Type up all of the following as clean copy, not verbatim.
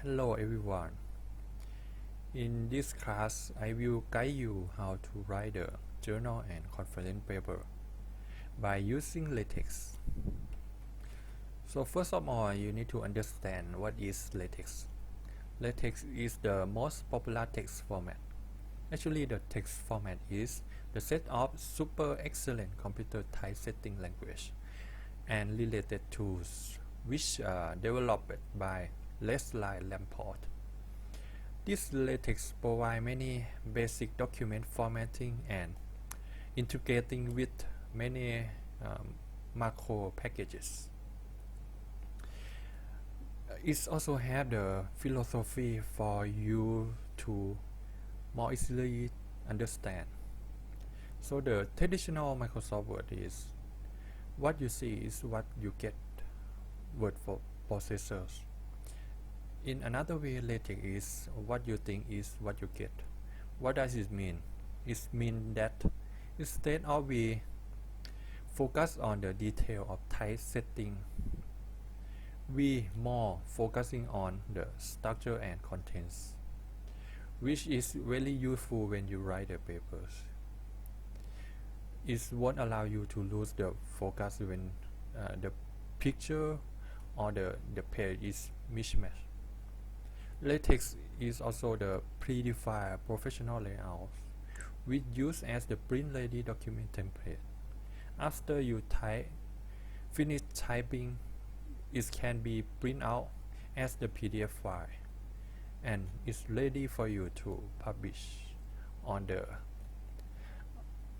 Hello everyone. In this class, I will guide you how to write a journal and conference paper by using LaTex. So first of all, you need to understand what is LaTex. LaTex is the most popular text format. Actually, the text format is the set of super excellent computer typesetting language and related tools which are developed by Leslie Lamport. This LaTeX provides many basic document formatting and integrating with many macro packages. It also has the philosophy for you to more easily understand. So the traditional Microsoft Word is what you see is what you get. Word for processors. In another way, LaTeX is what you think is what you get. What does it mean? It means that instead of we focus on the detail of typesetting, we more focusing on the structure and contents, which is really useful when you write the papers. It won't allow you to lose the focus when the picture or the page is mismatched. LaTeX is also the predefined professional layout, which used as the print-ready document template. After you finish typing, it can be printed out as the PDF file, and it's ready for you to publish on the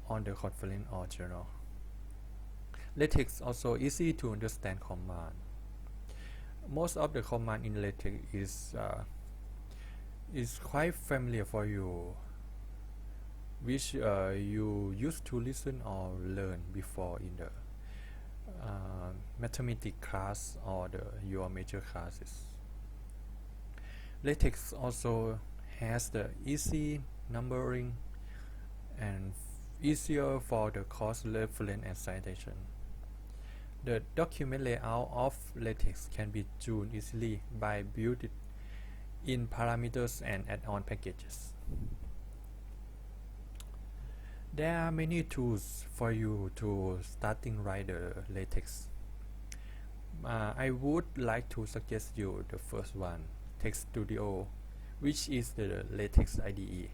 conference or journal. LaTeX also easy to understand command. Most of the command in LaTeX is quite familiar for you, which you used to listen or learn before in the mathematics class or your major classes. LaTeX also has the easy numbering and easier for the cross reference and citation. The document layout of LaTeX can be tuned easily by building in parameters and add-on packages. There are many tools for you to starting write the LaTeX. I would like to suggest you the first one, Text Studio, which is the LaTeX IDE,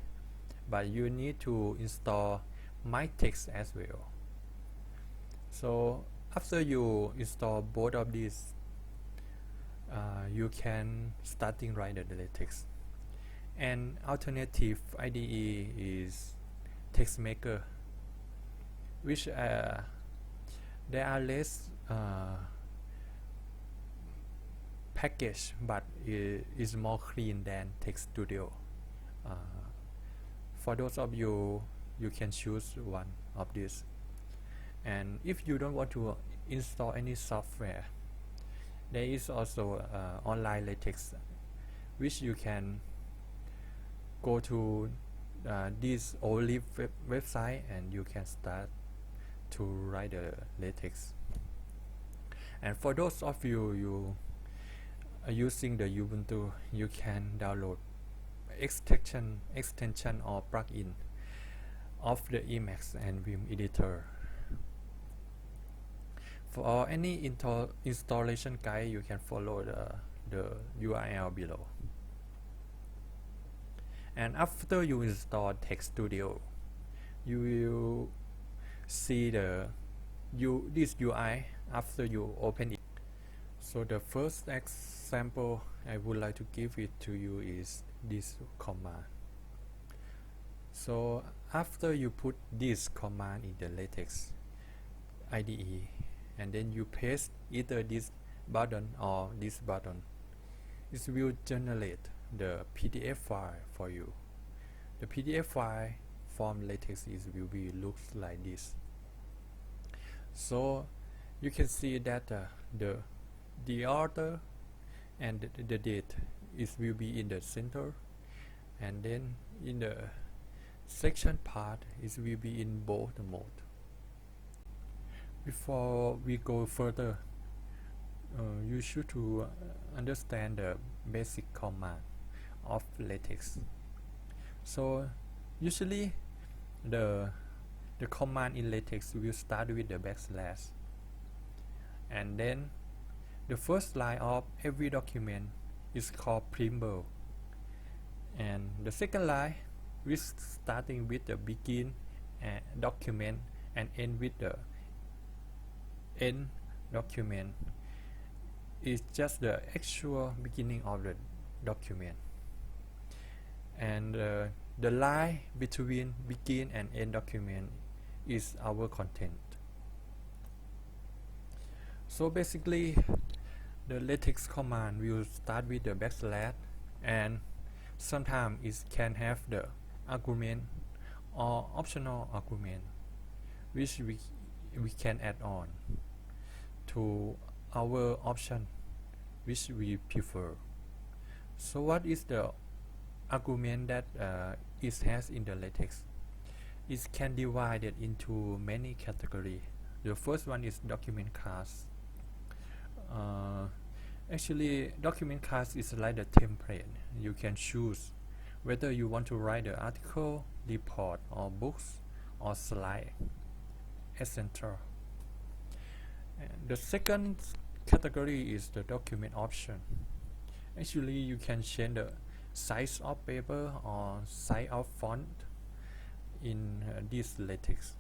but you need to install MyText as well. So after you install both of these, you can starting write the LaTeX. An alternative IDE is TextMaker, which there are less package, but is more clean than Text Studio. For those of you, you can choose one of these. And if you don't want to install any software, there is also online LaTeX, which you can go to this Olive website and you can start to write the LaTeX. And for those of you are using the Ubuntu, you can download extension or plugin of the Emacs and Vim editor. For any installation guide, you can follow the URL below. And after you install Text Studio, you will see this UI after you open it. So the first example I would like to give it to you is this command. So after you put this command in the LaTeX IDE, and then you paste either this button or this button, it will generate the PDF file for you. The PDF file from LaTeX will be looks like this. So you can see that the author and the date will be in the center, and then in the section part it will be in bold mode. Before we go further, you should to understand the basic command of LaTeX. So usually the command in LaTeX will start with the backslash, and then the first line of every document is called preamble, and the second line is starting with the begin document and end with the end document is just the actual beginning of the document, and the line between begin and end document is our content. So basically the LaTeX command will start with the backslash, and sometimes it can have the argument or optional argument which we can add on to our option which we prefer. So what is the argument that it has in the LaTeX? It can divide it into many categories. The first one is document class. Actually, document class is like the template. You can choose whether you want to write the article, report, or books, or slide, etc. The second category is the document option. Actually, you can change the size of paper or size of font in this LaTeX.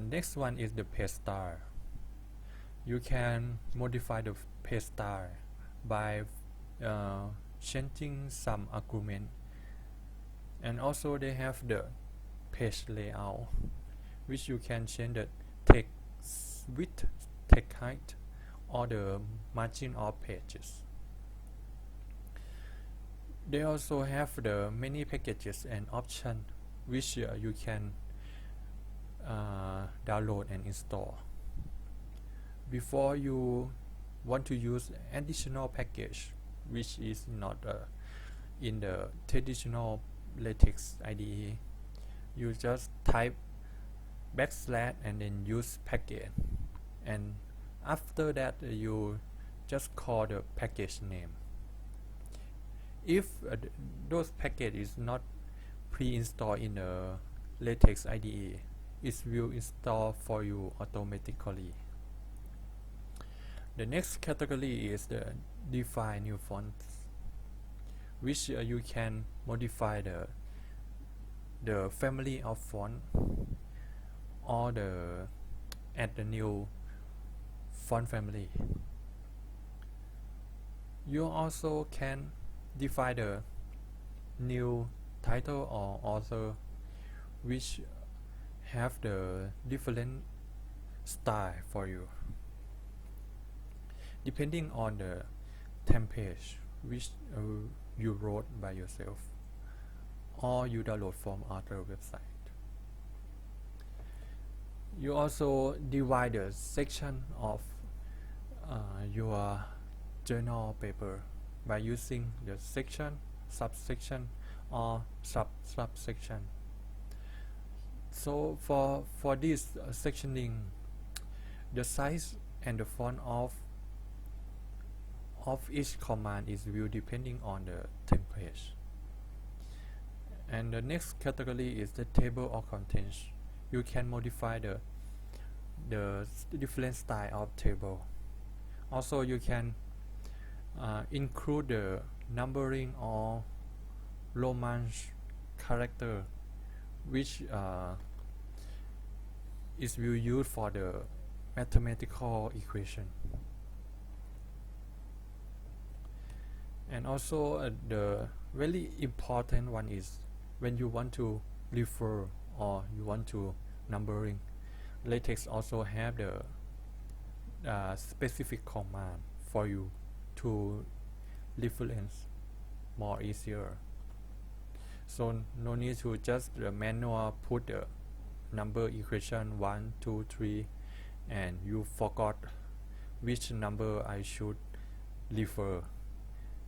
Next one is the page style. You can modify the page style by changing some argument, and also they have the page layout, which you can change the text width, text height, or the margin of pages. They also have the many packages and options which you can download and install. Before you want to use additional package which is not in the traditional LaTeX IDE, you just type backslash and then use package, and after that you just call the package name. If those package is not pre-installed in the LaTeX IDE, it will install for you automatically. The next category is the define new fonts, which you can modify the family of font or add the new font family. You also can define the new title or author, which have the different style for you depending on the template which you wrote by yourself or you download from other website. You also divide the section of your journal paper by using the section, subsection, or subsection. So for this sectioning, the size and the font of each command is viewed depending on the template. And the next category is the table of contents. You can modify the different style of table. Also, you can include the numbering or Roman character, which is will used for the mathematical equation. And also the very important one is when you want to refer or you want to numbering, LaTeX also have the specific command for you to reference more easier. So no need to just manual put the number equation 1, 2, 3 and you forgot which number I should refer.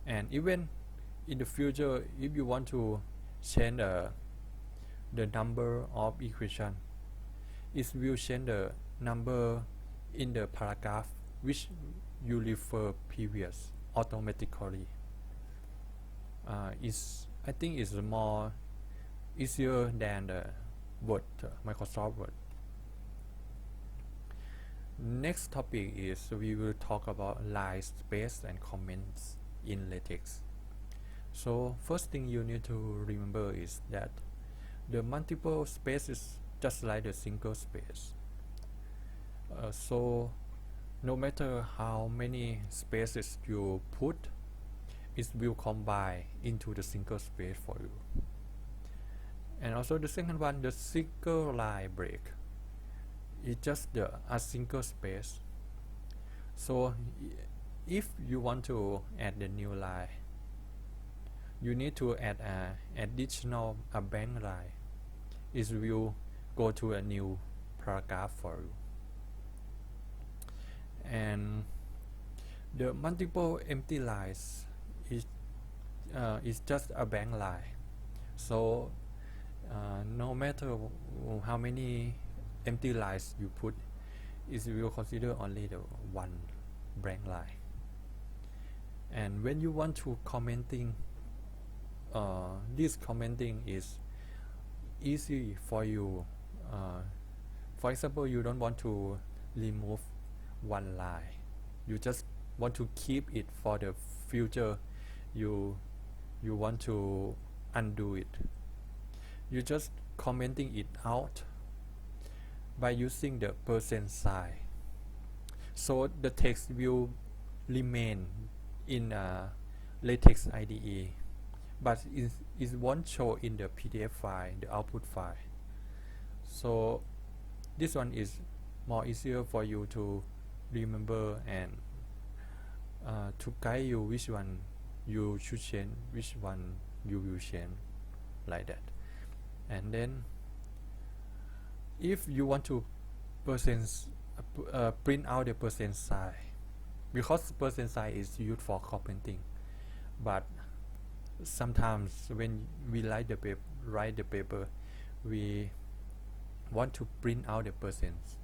And even in the future, if you want to change the number of equation, it will change the number in the paragraph which you refer previous automatically. I think is more easier than the Word, Microsoft Word. Next topic is we will talk about line space and comments in LaTeX. So first thing you need to remember is that the multiple space is just like the single space. So no matter how many spaces you put, it will combine into the single space for you. And also the second one, the single line break, is just a single space. So if you want to add the new line, you need to add an additional blank line. It will go to a new paragraph for you. And the multiple empty lines is just a blank line. So no matter how many empty lines you put, it will consider only the one blank line. And when you want to commenting, this commenting is easy for you. For example, you don't want to remove one line, you just want to keep it for the future. You want to undo it, you just commenting it out by using the percent sign. So the text will remain in LaTeX IDE, but it won't show in the PDF file, the output file. So this one is more easier for you to remember and to guide you which one you should change, which one you will change, like that. And then if you want to print out the percent sign, because percent sign is used for commenting, but sometimes when we write the paper, we want to print out the percents.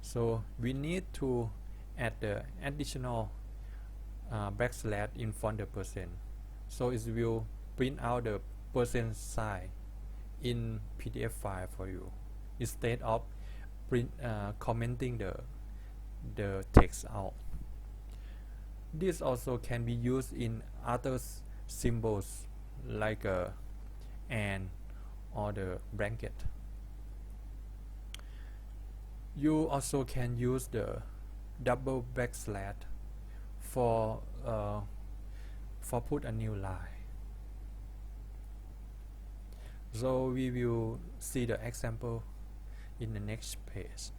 So we need to add the additional backslash in front of the percent. So it will print out the percent sign in PDF file for you instead of commenting the text out. This also can be used in other symbols like and or the blanket. You also can use the double backslash for put a new line. So we will see the example in the next page.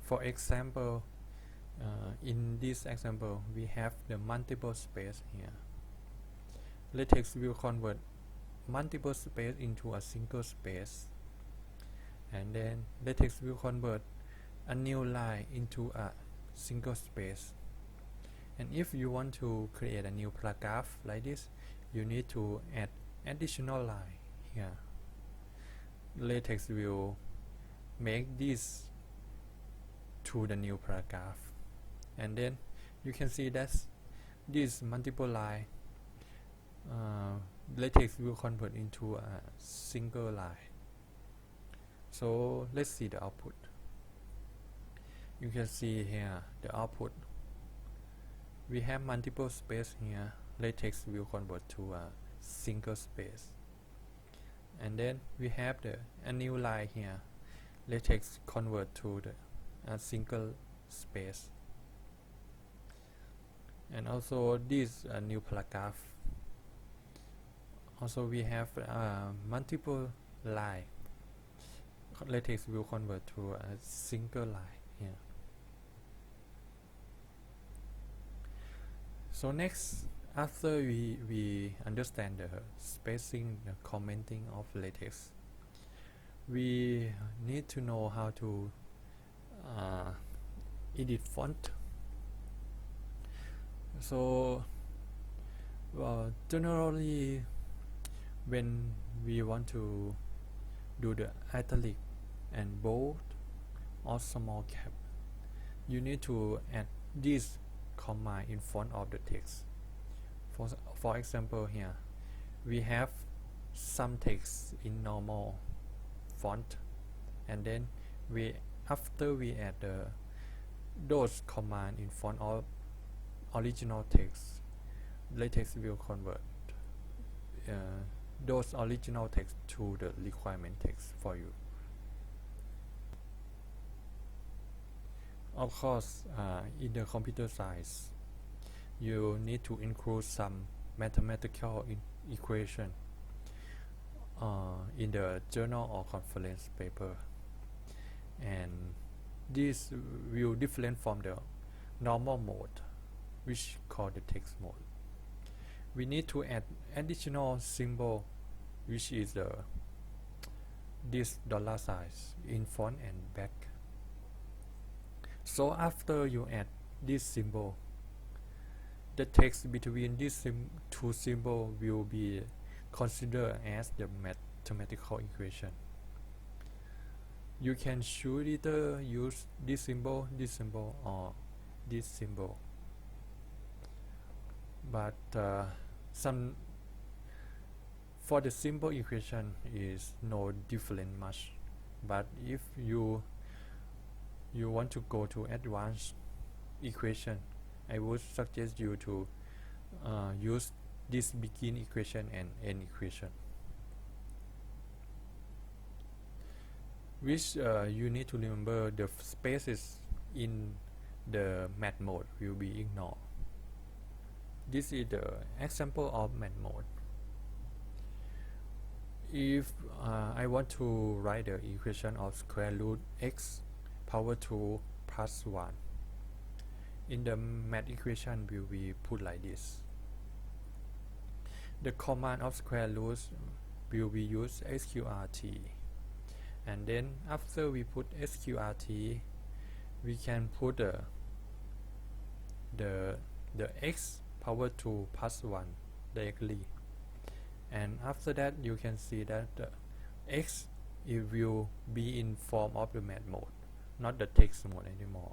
For example, in this example we have the multiple space here. LaTeX will convert multiple space into a single space, and then LaTeX will convert a new line into a single space. And if you want to create a new paragraph like this, you need to add additional line here. LaTeX will make this to the new paragraph, and then you can see that this multiple line LaTeX will convert into a single line. So let's see the output. You can see here the output. We have multiple space here. LaTeX will convert to a single space. And then we have a new line here. LaTeX convert to a single space. And also this new paragraph. Also we have multiple line. LaTeX will convert to a single line here. So next, after we understand the spacing, the commenting of LaTeX, we need to know how to edit font. So generally when we want to do the italic and bold or small cap, you need to add this command in front of the text. For example, here we have some text in normal font, and then after we add those command in front of original text, LaTeX will convert those original text to the requirement text for you. Of course, in the computer science, you need to include some mathematical equation in the journal or conference paper, and this will different from the normal mode, which called the text mode. We need to add additional symbol, which is this dollar signs in front and back. So after you add this symbol, the text between these two symbols will be considered as the mathematical equation. You can choose either use this symbol, or this symbol. But for the simple equation is no different much. But if you want to go to advanced equation, I would suggest you to use this begin equation and end equation, which you need to remember the spaces in the math mode will be ignored. This is the example of math mode. If I want to write the equation of square root x power 2 plus 1, in the math equation will be put like this. The command of square root will be used sqrt, and then after we put sqrt, we can put the x power 2 plus 1 directly, and after that you can see that the x, it will be in form of the math mode, not the text mode anymore.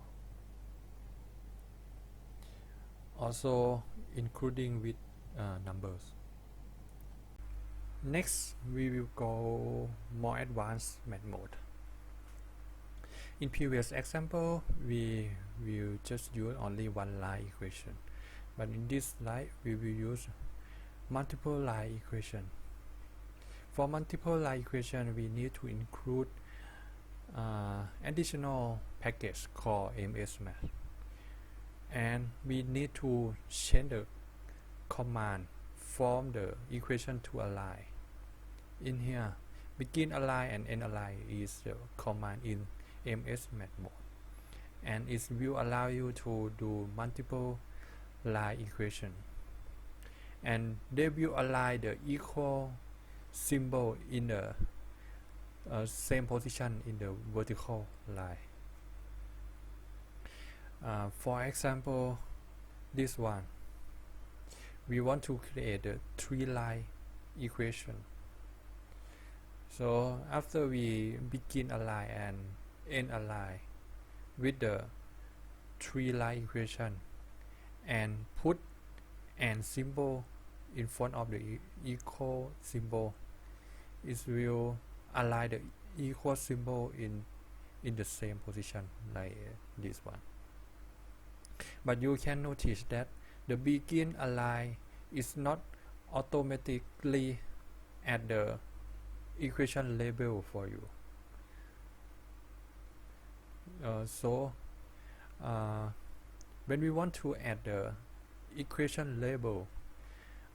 Also including with numbers. Next, we will go more advanced math mode. In previous example, we will just use only one line equation, but in this slide we will use multiple line equation. For multiple line equation, we need to include additional package called MS Math, and we need to change the command from the equation to a line. In here, begin a line and end a line is the command in MS Math mode, and it will allow you to do multiple line equation, and they will align the equal symbol in the same position in the vertical line. For example, this one, we want to create a 3-line equation. So after we begin a line and end a line with the 3-line equation and put and symbol in front of the equal symbol, it will align the equal symbol in the same position like this one. But you can notice that the begin align is not automatically at the equation label for you. When we want to add the equation label,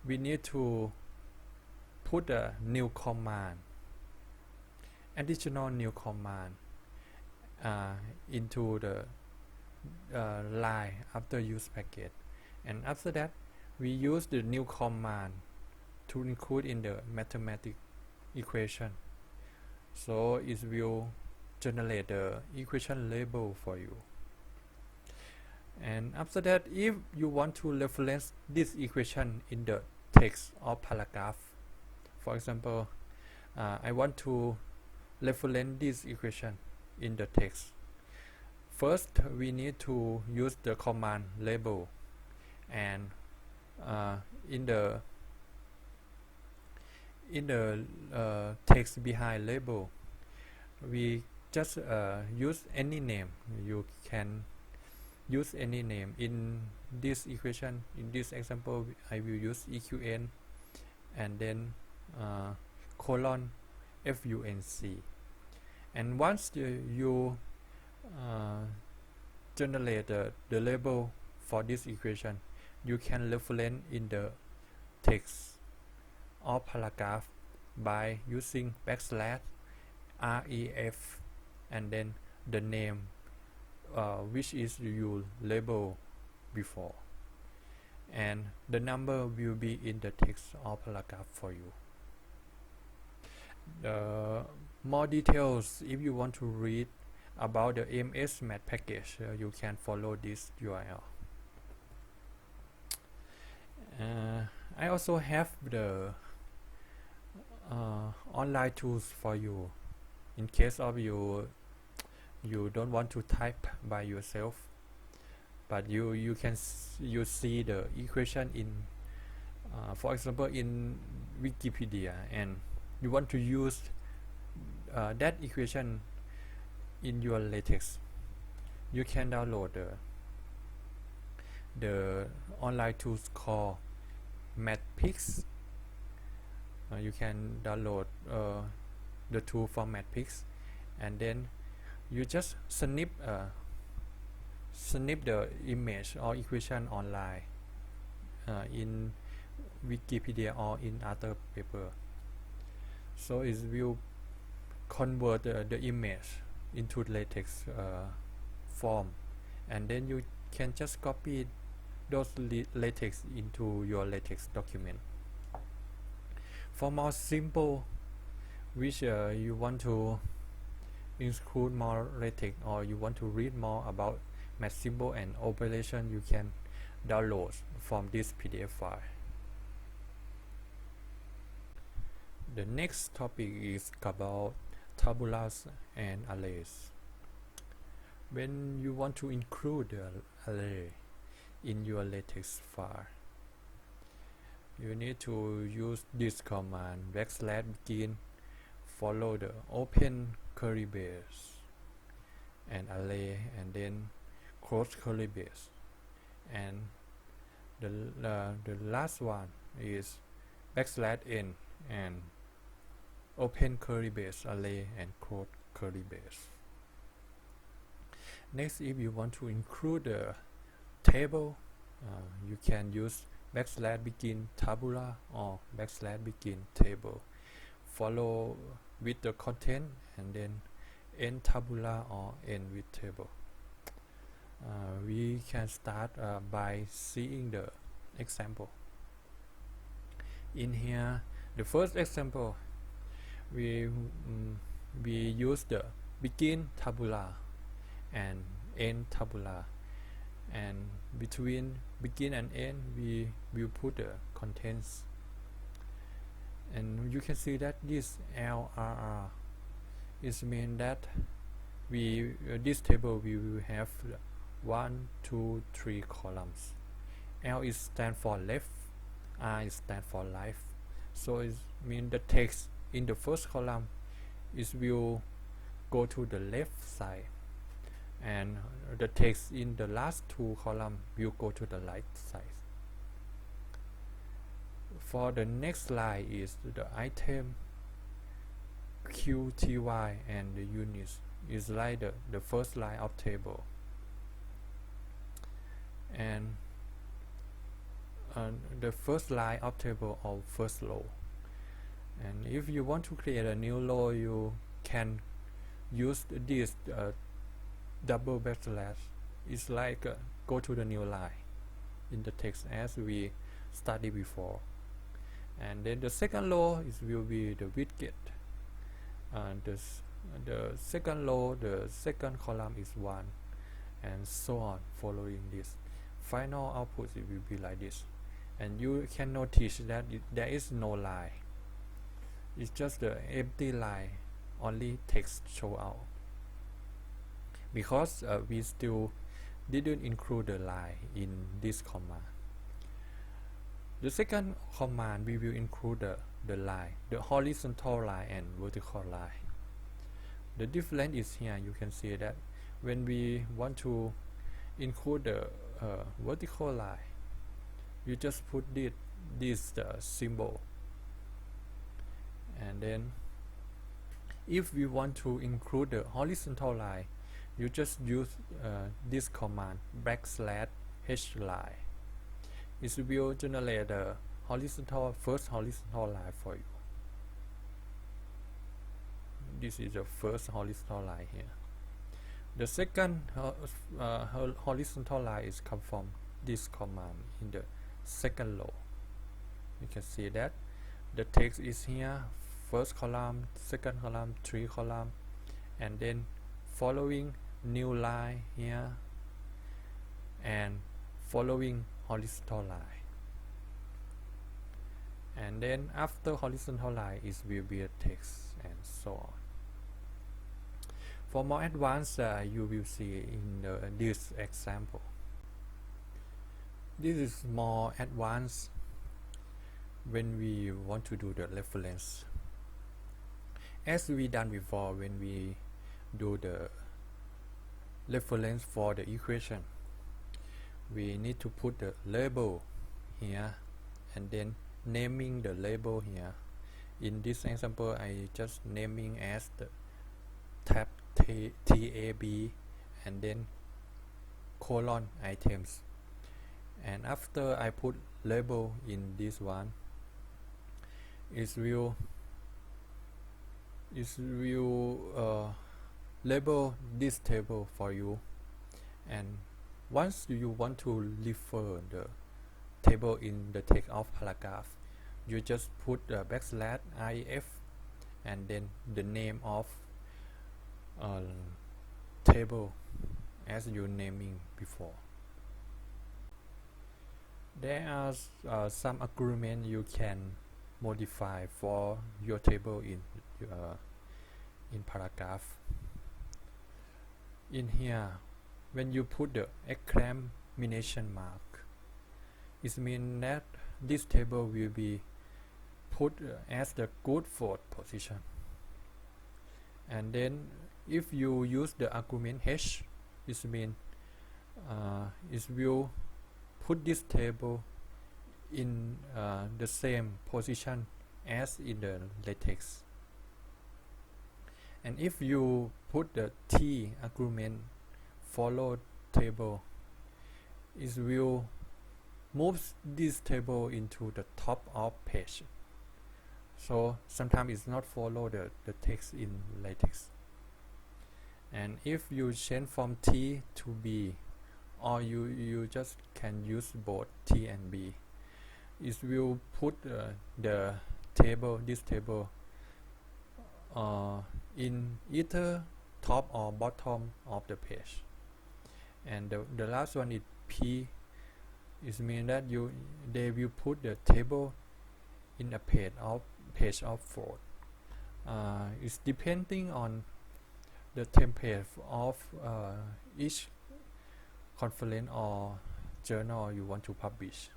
we need to put a new command, additional new command into the line after use packet, and after that we use the new command to include in the mathematical equation, so it will generate the equation label for you. And after that, if you want to reference this equation in the text or paragraph, for example, I want to reference this equation in the text. First, we need to use the command label, and in the text behind label, we just use any name. You can use any name. In this equation, in this example, I will use EQN and then colon FUNC. And once you generate the label for this equation, you can reference in the text or paragraph by using backslash ref and then the name which is you label before, and the number will be in the text or paragraph for you. More details, if you want to read about the MS Math package, you can follow this URL. I also have the online tools for you in case of you don't want to type by yourself, but you can you see the equation in for example in Wikipedia, and you want to use that equation in your LaTeX. You can download the online tools called MathPix. You can download the tool for MathPix, and then you just snip the image or equation online in Wikipedia or in other paper. So it will convert the image into LaTeX form, and then you can just copy those LaTeX into your LaTeX document. For more simple, which you want to include more LaTeX, or you want to read more about math symbol and operation, you can download from this PDF file. The next topic is about tabulas and arrays. When you want to include the array in your LaTeX file, you need to use this command \begin follow the open curly brace and array, and then close curly brace, and the last one is \n and open curly brace array and close curly brace. Next, if you want to include the table, you can use \begin tabula or \begin table, follow with the content, and then end tabula or end with table. We can start by seeing the example. In here, the first example, we use the begin tabula and end tabula, and between begin and end we will put the contents, and you can see that this LRR is mean that this table we will have 1, 2, 3 columns. L is stand for left, R is stand for right, so it means the text in the first column is will go to the left side, and the text in the last two columns will go to the right side. For the next line is the item QTY, and the units is like the first line of table, and the first line of table or first row. And if you want to create a new row, you can use this double backslash. It's like go to the new line in the text as we studied before. And then the second row will be the widget. The second row, the second column is 1, and so on, following this. Final output it will be like this, and you can notice that there is no line. It's just the empty line, only text show out. because we still didn't include the line in this command. The second command we will include the line, the horizontal line and vertical line. The difference is here. You can see that when we want to include the vertical line, you just put this symbol, and then if we want to include the horizontal line, you just use this command \h line. It will generate the first horizontal line for you. This is the first horizontal line here. The second horizontal line is come from this command in the second row. You can see that the text is here, first column, second column, three column, and then following new line here and following horizontal line, and then after horizontal line is will be a text and so on. For more advanced, you will see in this example. This is more advanced when we want to do the reference. As we done before, when we do the reference for the equation, we need to put the label here and then naming the label here. In this example, I just naming as the tab tab and then colon items, and after I put label in this one, it will label this table for you, and once you want to refer the table in the text of paragraph, you just put the \if and then the name of table as you naming before. There are some agreement you can modify for your table in paragraph. In here, when you put the exclamation mark, it means that this table will be put as the good fourth position. And then if you use the argument h, it means it will put this table in the same position as in the LaTeX. And if you put the t argument follow table, it will move this table into the top of page. So sometimes it's not follow the text in LaTeX. And if you change from T to B, or you just can use both T and B, it will put the table, this table, in either top or bottom of the page. And the last one is P. It means that they will put the table in a page of 4. It's depending on the template of each conference or journal you want to publish.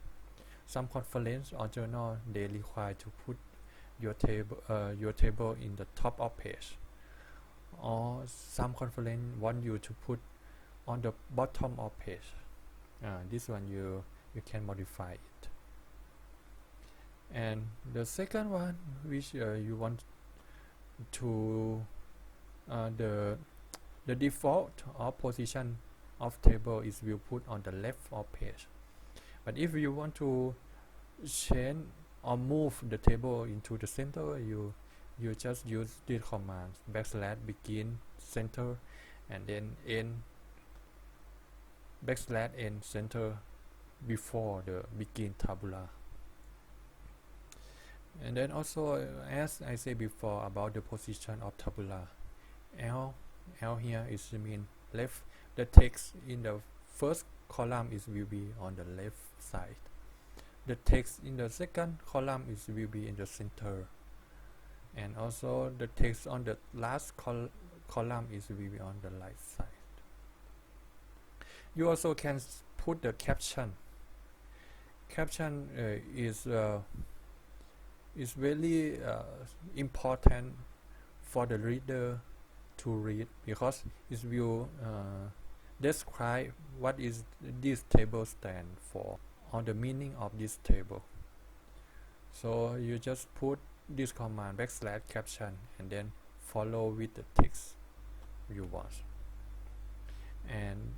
Some conference or journal, they require to put your table in the top of page, or some conference want you to put on the bottom of page. This one you can modify it. And the second one, which you want to the default or position of table is will put on the left of page. But if you want to change or move the table into the center, you just use this command \begin center and then end \end center before the begin tabula. And then also, as I said before about the position of tabula, L here is mean left. The text in the first column will be on the left side. The text in the second column will be in the center, and also the text on the last column will be on the right side. You also can put the caption. Caption is very important for the reader to read, because it will describe what is this table stand for, or the meaning of this table. So you just put this command \caption and then follow with the text you want. And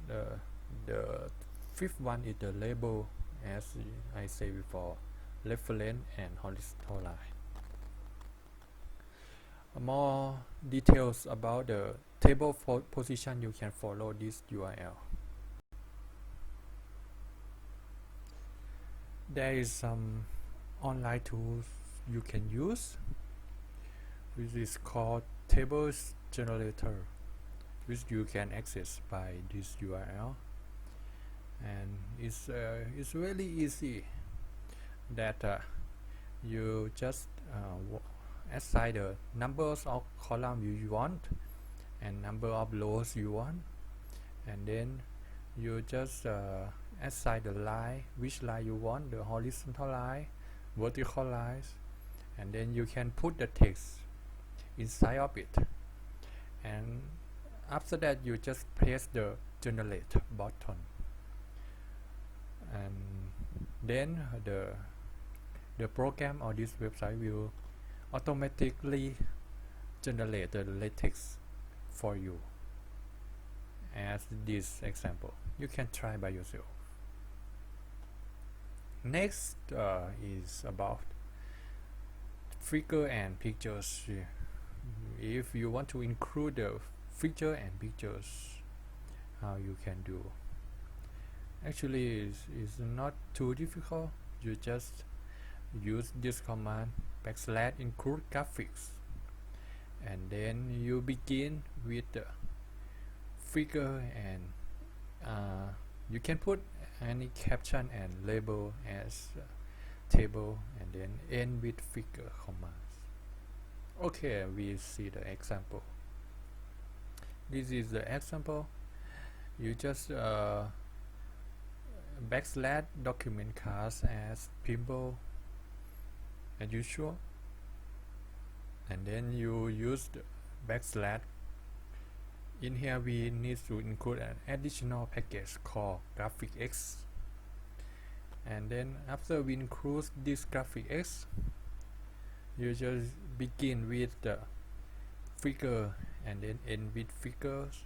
the fifth one is the label, as I said before, reference and horizontal line. More details about the table position, you can follow this URL. There is some online tools you can use, which is called tables generator, which you can access by this URL. And it's really easy that you just assign the numbers of columns you want and number of rows you want, and then you just assign the line, which line you want, the horizontal line, vertical lines, and then you can put the text inside of it. And after that, you just press the generate button, and then the program or this website will automatically generate the LaTeX for you, as this example. You can try by yourself. Next is about figure and pictures. If you want to include the figure and pictures, how you can do? Actually, it's not too difficult. You just use this command \include graphics, and then you begin with the figure, and you can put any caption and label as table, and then end with figure commands. Okay, we see the example. This is the example. You just \document cast as people as usual, and then you use the \. In here we need to include an additional package called graphics, and then after we include this graphics, you just begin with the figure and then end with figures.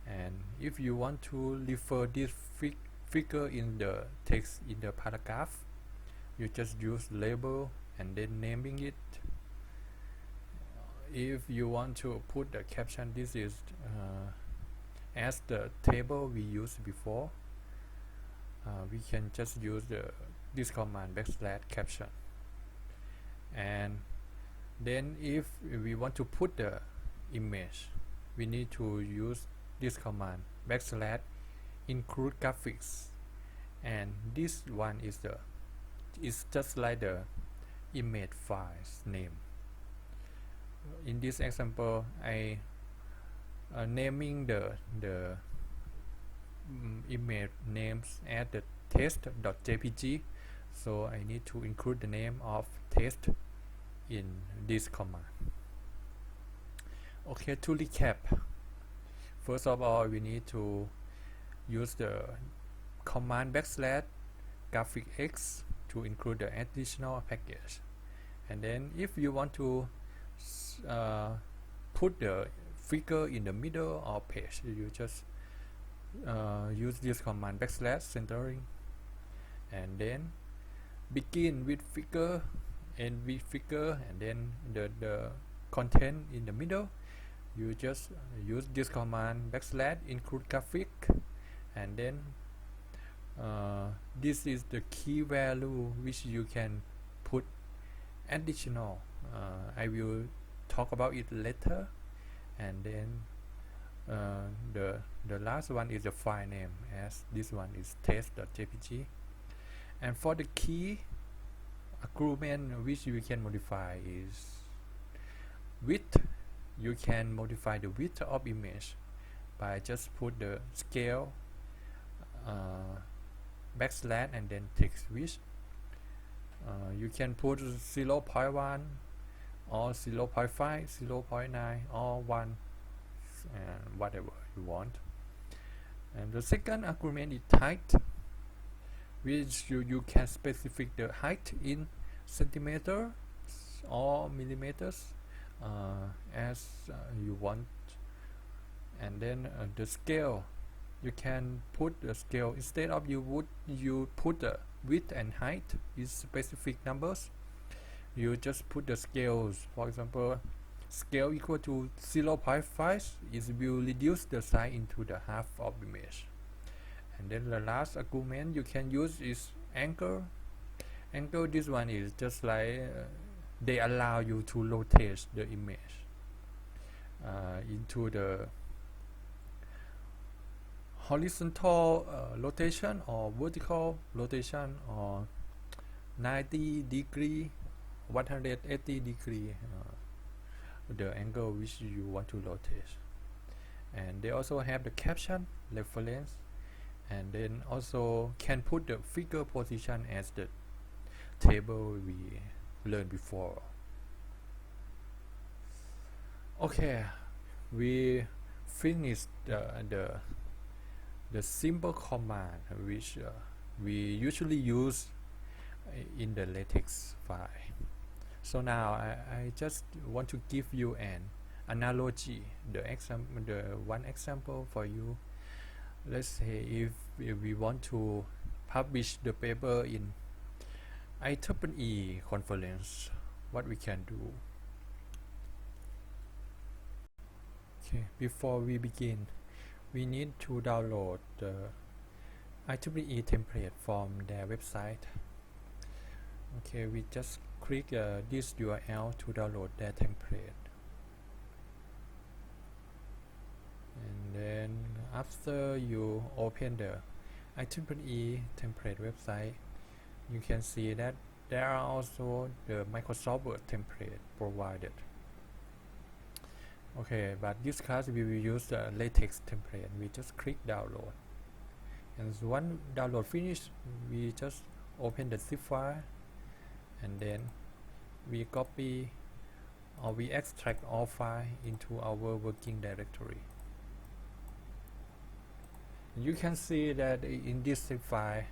And if you want to refer this figure in the text in the paragraph, you just use label and then naming it. If you want to put the caption, this is as the table we used before. We can just use this command \caption. And then if we want to put the image, we need to use this command \include graphics, and this one is just like the image file's name. In this example, I naming the image names as the test.jpg, so I need to include the name of test in this command. Okay, to recap, first of all, we need to use the command \graphics to include the additional package. And then if you want to put the figure in the middle of page, you just use this command \centering, and then begin with figure, end with figure, and then the content in the middle, you just use this command \include graphic, and then this is the key value which you can put additional. I will talk about it later. And then the last one is the file name, as this one is test.jpg. And for the key agreement which you can modify is width. You can modify the width of image by just put the scale uh, backslash and then text width. You can put 0.1 or 0.5, 0.9 or 1, and whatever you want. And the second argument is height, which you can specify the height in centimeters or millimeters as you want. And then the scale, you can put the scale instead of you put the width and height in specific numbers. You just put the scales. For example, scale equal to 0.5 is will reduce the size into the half of image. And then the last argument you can use is angle. Angle, this one is just like they allow you to rotate the image into the horizontal rotation or vertical rotation or 90 degree, 180 degree, the angle which you want to rotate. And they also have the caption, reference, and then also can put the figure position as the table we learned before. Okay, we finished the simple command which we usually use in the LaTeX file. So now I just want to give you an analogy, the one example for you. Let's say if we want to publish the paper in IEEE conference, what we can do. Okay, before we begin, we need to download the IEEE template from their website. Okay, we just click this URL to download their template. And then after you open the IEEE template website, you can see that there are also the Microsoft Word template provided. Okay, but this class we will use the LaTeX template. We just click download, and once download finished, we just open the zip file, and then we copy or we extract all file into our working directory. You can see that in this zip file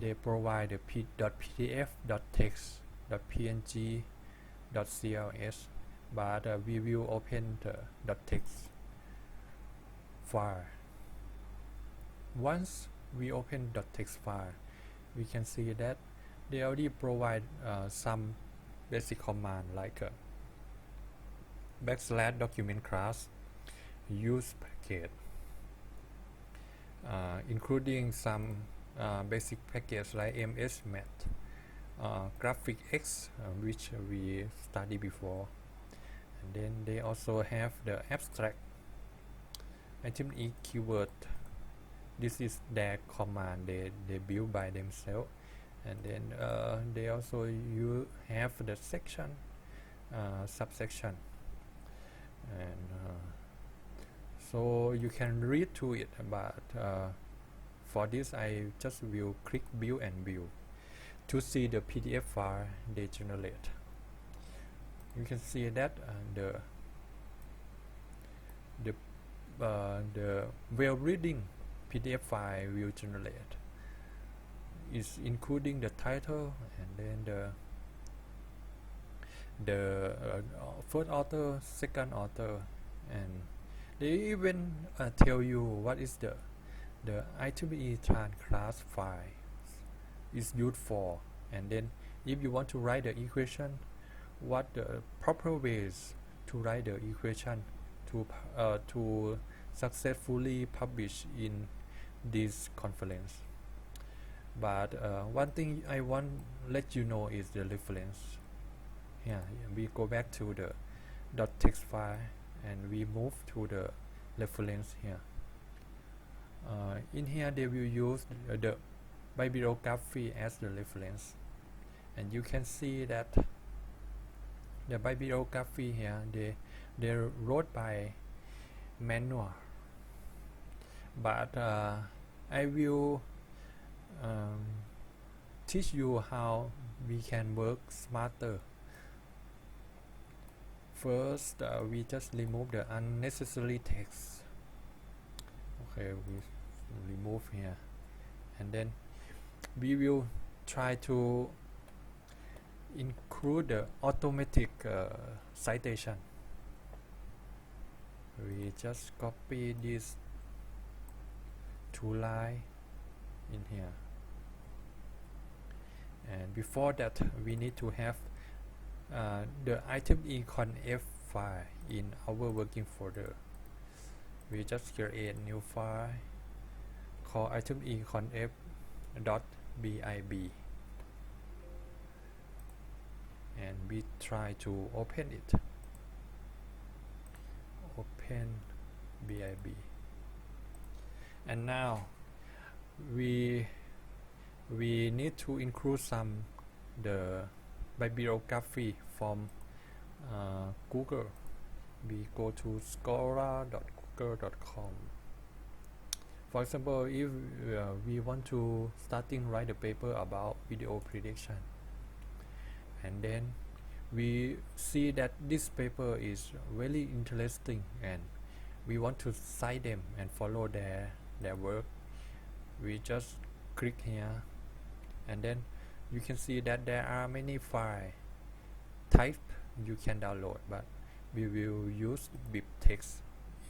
they provide the .pdf, .text, .png, .cls, but we will open the .text file. Once we open .text file, we can see that they already provide some basic command like backslash document class, use package, including some basic package like MS Math, graphic X, which we studied before. And then they also have the abstract IEEE keyword. This is their command they build by themselves. And then they also have the section, subsection, and so you can read to it, but for this I just will click view and view to see the PDF file they generate. You can see that the well-reading PDF file will generate is including the title and then the first author, second author, and they even tell you what is the IEEE trans class file is used for, and then if you want to write the equation, what the proper ways to write the equation to successfully publish in this conference. But one thing I want to let you know is the reference. Yeah, we go back to the .text file and we move to the reference here. In here they will use the bibliography as the reference, and you can see that the bibliography here they wrote by manual, but I will um, teach you how we can work smarter. First, we just remove the unnecessary text. Okay, we remove here, and then we will try to include the automatic citation. We just copy this two line in here, and before that we need to have the item econ.f file in our working folder. We just create new file called item econ.f .bib, and we try to open it. Open bib, and now we need to include some the bibliography from Google. We go to scholar.google.com. For example, if we want to write a paper about video prediction, and then we see that this paper is very interesting and we want to cite them and follow their work, we just click here, and then you can see that there are many file type you can download, but we will use BibTeX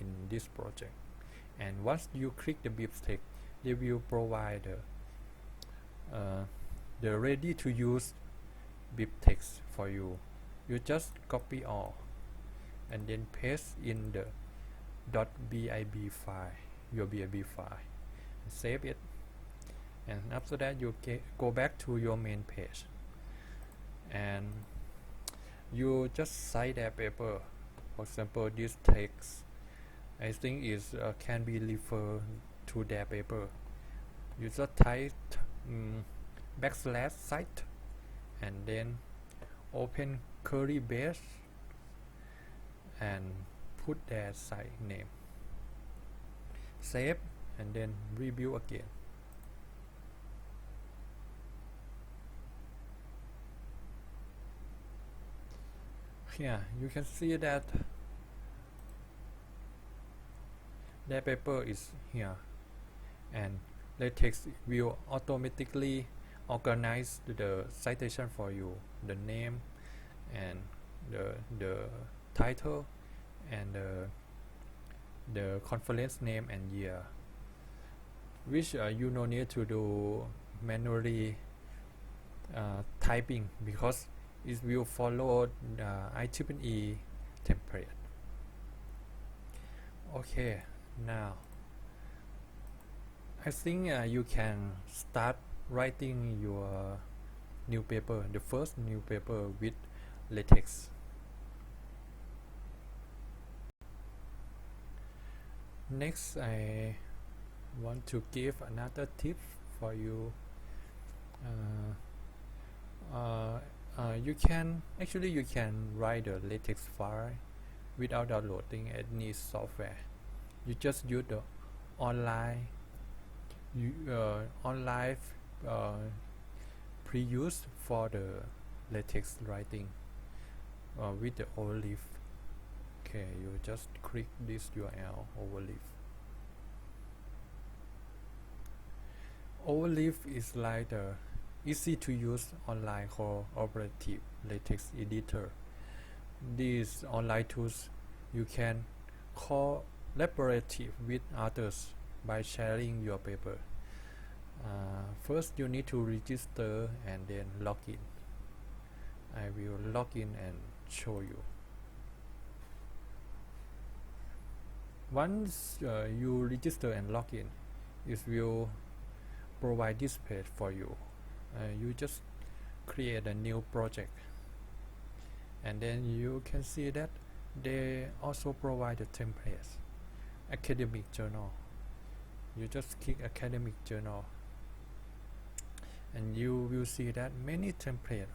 in this project. And once you click the BibTeX, they will provide the ready to use BibTeX for you. You just copy all and then paste in the .bib file, your bib file, and save it. And after that, you go back to your main page, and you just cite their paper. For example, this text I think is can be referred to their paper. You just type /cite and then open curly brace and put their site name, save, and then review again. Here you can see that their paper is here, and LaTeX will automatically organize the citation for you, the name and the title and the conference name and year, which you no need to do manually typing, because it will follow the IEEE template. Okay, now I think you can start writing your new paper, the first new paper with LaTeX. Next, I want to give another tip for you. You can write the LaTeX file without downloading any software. You just use the online pre-use for the LaTeX writing with the Overleaf. Okay, you just click this URL, Overleaf. Overleaf is like the easy to use online cooperative LaTeX editor. These online tools you can collaborative with others by sharing your paper. First you need to register and then log in. I will log in and show you. Once you register and log in, it will provide this page for you. You just create a new project, and then you can see that they also provide a template, academic journal. You just click academic journal, and you will see that many templates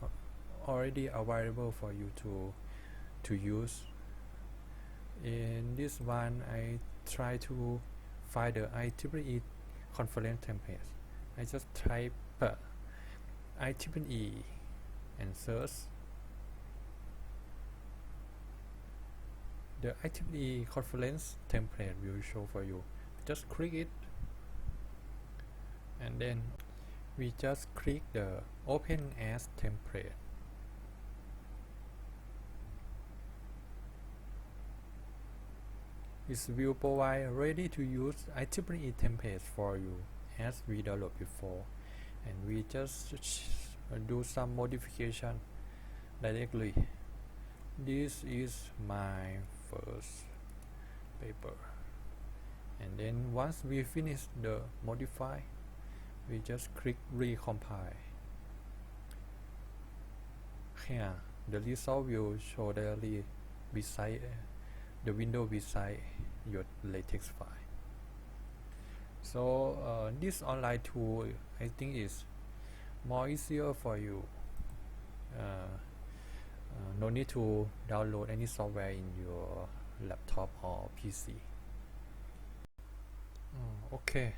already available for you to use. In this one, I try to find the IEEE conference templates. I just type IEEE and search. The IEEE conference template will show for you. Just click it, and then we just click the open as template. It will provide ready to use IEEE templates for you as we developed before, and we just do some modification directly. This is my first paper, and then once we finish the modify, we just click recompile. Here the result will show directly beside the window beside your LaTeX file. So this online tool, I think, is more easier for you. No need to download any software in your laptop or PC. Okay,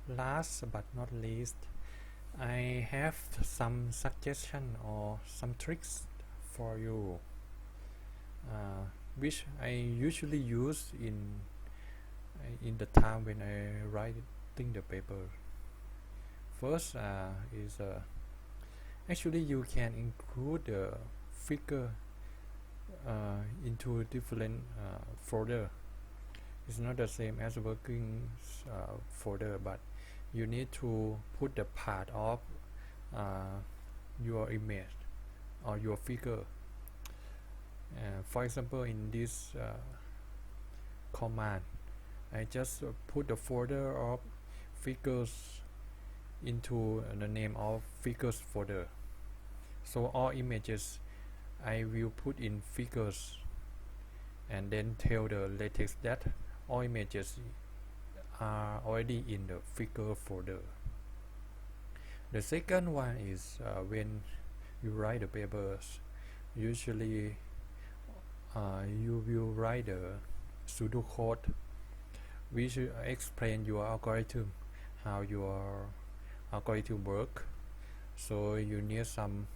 last but not least, I have some suggestion or some tricks for you, which I usually use in the time when I writing the paper. First is actually you can include the figure into different folder. It's not the same as working folder, but you need to put the part of your image or your figure. For example, in this command, I just put the folder of figures into the name of figures folder. So all images I will put in figures, and then tell the LaTeX that all images are already in the figure folder. The second one is when you write the papers, usually you will write the pseudocode which explain your algorithm, how your algorithm work. So you need some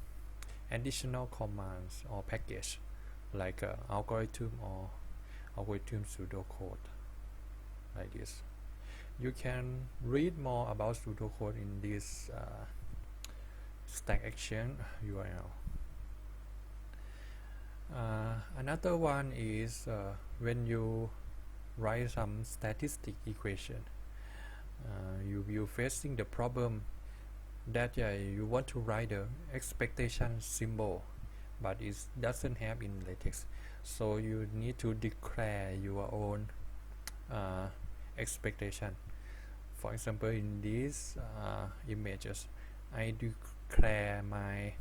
additional commands or package like algorithm or algorithm pseudocode, like this. You can read more about pseudocode in this Stack Exchange URL. Another one is when you write some statistic equation, you will facing the problem that you want to write the expectation symbol, but it doesn't have in LaTeX. So you need to declare your own expectation. For example, in these images, I declare my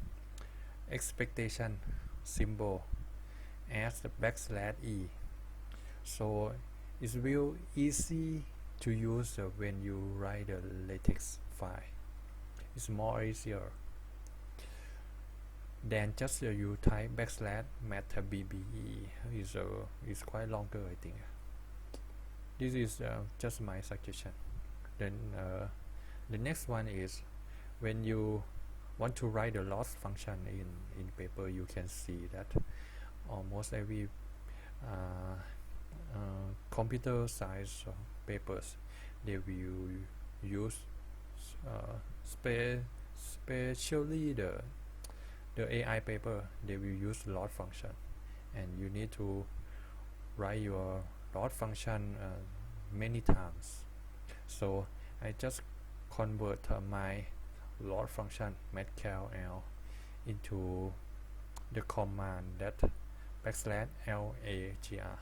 expectation symbol as the \e. So it's real easy to use when you write the LaTeX file. It's more easier than just you type \math_bbe. Is quite longer, I think. This is just my suggestion. Then the next one is when you want to write the loss function in paper. You can see that almost every computer science papers, they will use especially the AI paper, they will use loss function, and you need to write your loss function many times. So I just convert my loss function mathcal into the command that \lagr.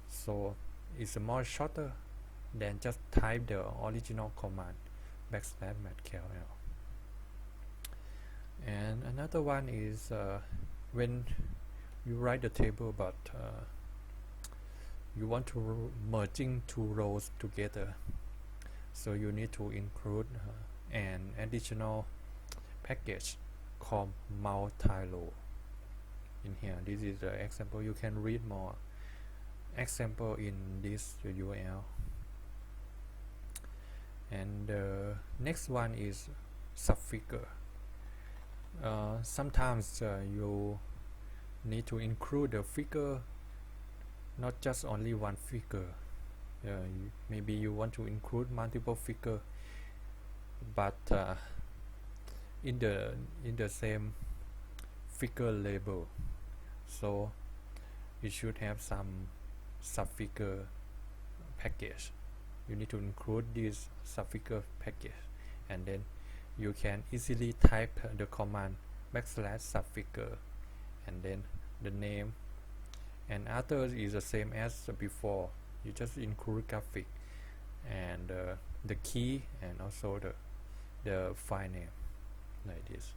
So it's more shorter than just type the original command \mathcal. And another one is when you write the table, but you want to merging two rows together, so you need to include an additional package called multi-row in here. This is the example. You can read more example in this URL. And the next one is subfigure. Sometimes you need to include the figure, not just only one figure. Maybe you want to include multiple figure, but in the same figure label. So it should have some subfigure package. You need to include this subfigure package, and then you can easily type the command \subfigure and then the name, and after is the same as before. You just include graphic and the key and also the file name, like this.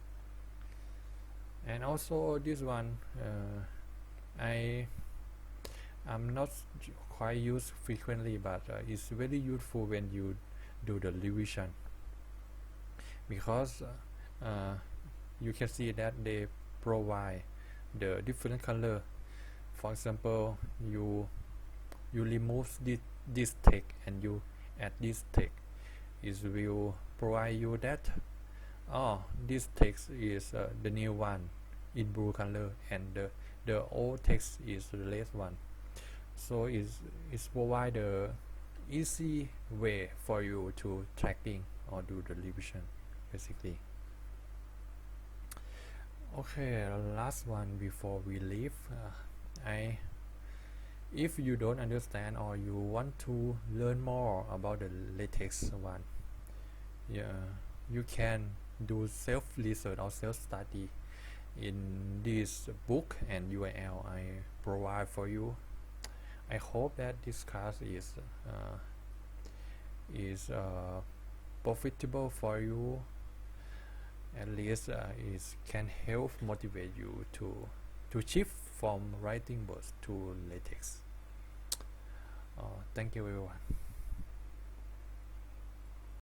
And also this one I'm not quite used frequently, but it's very useful when you do the revision, because you can see that they provide the different color. For example, you remove this text and you add this text. It will provide you that this text is the new one in blue color, and the old text is the latest one. So it's provide the easy way for you to tracking or do the revision, basically. Okay, last one before we leave. If you don't understand or you want to learn more about the LaTeX one, you can do self-research or self-study in this book and URL I provide for you. I hope that this class is profitable for you. At least it can help motivate you to shift from writing books to LaTeX. Thank you, everyone.